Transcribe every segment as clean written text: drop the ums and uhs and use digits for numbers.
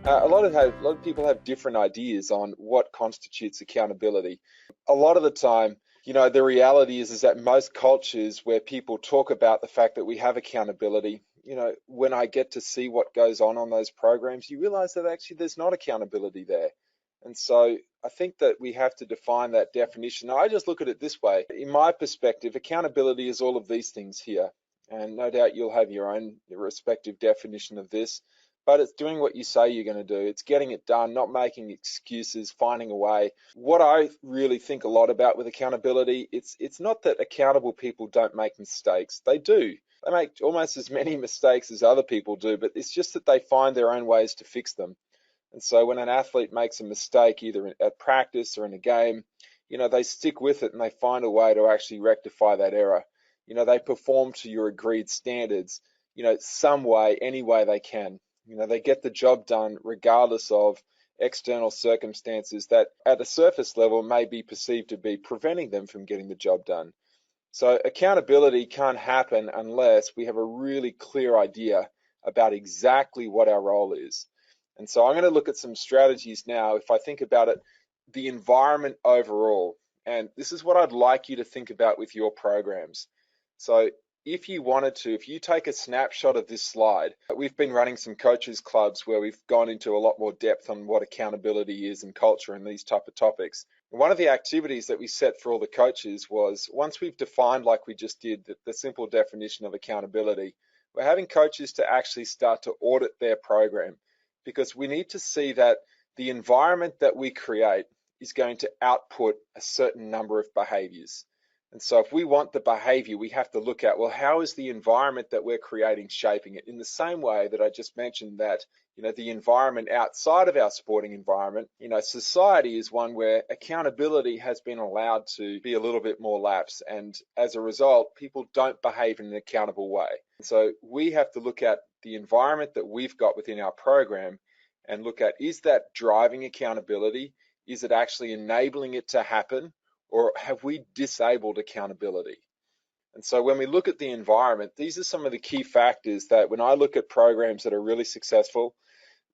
A lot of people have different ideas on what constitutes accountability. A lot of the time, the reality is that most cultures where people talk about the fact that we have accountability, when I get to see what goes on those programs, you realize that actually there's not accountability there. And so I think that we have to define that definition. I just look at it this way. In my perspective, accountability is all of these things here. And no doubt you'll have your own respective definition of this, but it's doing what you say you're going to do. It's getting it done, not making excuses, finding a way. What I really think a lot about with accountability, it's not that accountable people don't make mistakes. They do. They make almost as many mistakes as other people do, but it's just that they find their own ways to fix them. And so when an athlete makes a mistake, either at practice or in a game, they stick with it and they find a way to actually rectify that error. They perform to your agreed standards, some way, any way they can. They get the job done regardless of external circumstances that at a surface level may be perceived to be preventing them from getting the job done. So accountability can't happen unless we have a really clear idea about exactly what our role is. And so I'm going to look at some strategies now. If I think about it, the environment overall, and this is what I'd like you to think about with your programs. So if you take a snapshot of this slide, we've been running some coaches clubs where we've gone into a lot more depth on what accountability is and culture and these type of topics. And one of the activities that we set for all the coaches was, once we've defined, like we just did, the simple definition of accountability, we're having coaches to actually start to audit their program, because we need to see that the environment that we create is going to output a certain number of behaviors. And so if we want the behavior, we have to look at, well, how is the environment that we're creating shaping it? In the same way that I just mentioned that, the environment outside of our sporting environment, society is one where accountability has been allowed to be a little bit more lax. And as a result, people don't behave in an accountable way. So we have to look at the environment that we've got within our program and look at, is that driving accountability? Is it actually enabling it to happen? Or have we disabled accountability? And so when we look at the environment, these are some of the key factors that when I look at programs that are really successful,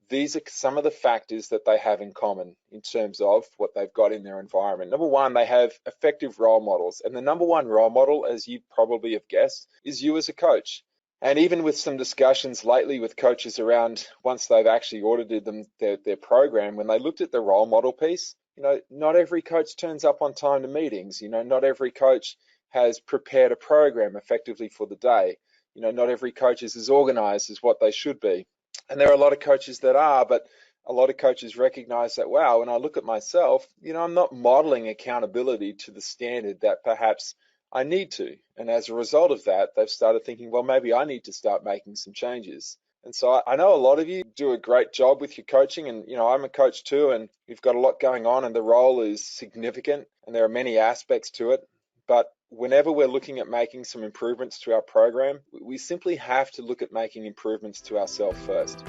these are some of the factors that they have in common in terms of what they've got in their environment. Number one, they have effective role models. And the number one role model, as you probably have guessed, is you as a coach. And even with some discussions lately with coaches around, once they've actually audited their program, when they looked at the role model piece, not every coach turns up on time to meetings. Not every coach has prepared a program effectively for the day. Not every coach is as organized as what they should be. And there are a lot of coaches that are, but a lot of coaches recognize that, wow, when I look at myself, I'm not modeling accountability to the standard that perhaps I need to. And as a result of that, they've started thinking, well, maybe I need to start making some changes. And so I know a lot of you do a great job with your coaching, and I'm a coach too, and we've got a lot going on, and the role is significant, and there are many aspects to it. But whenever we're looking at making some improvements to our program, we simply have to look at making improvements to ourselves first.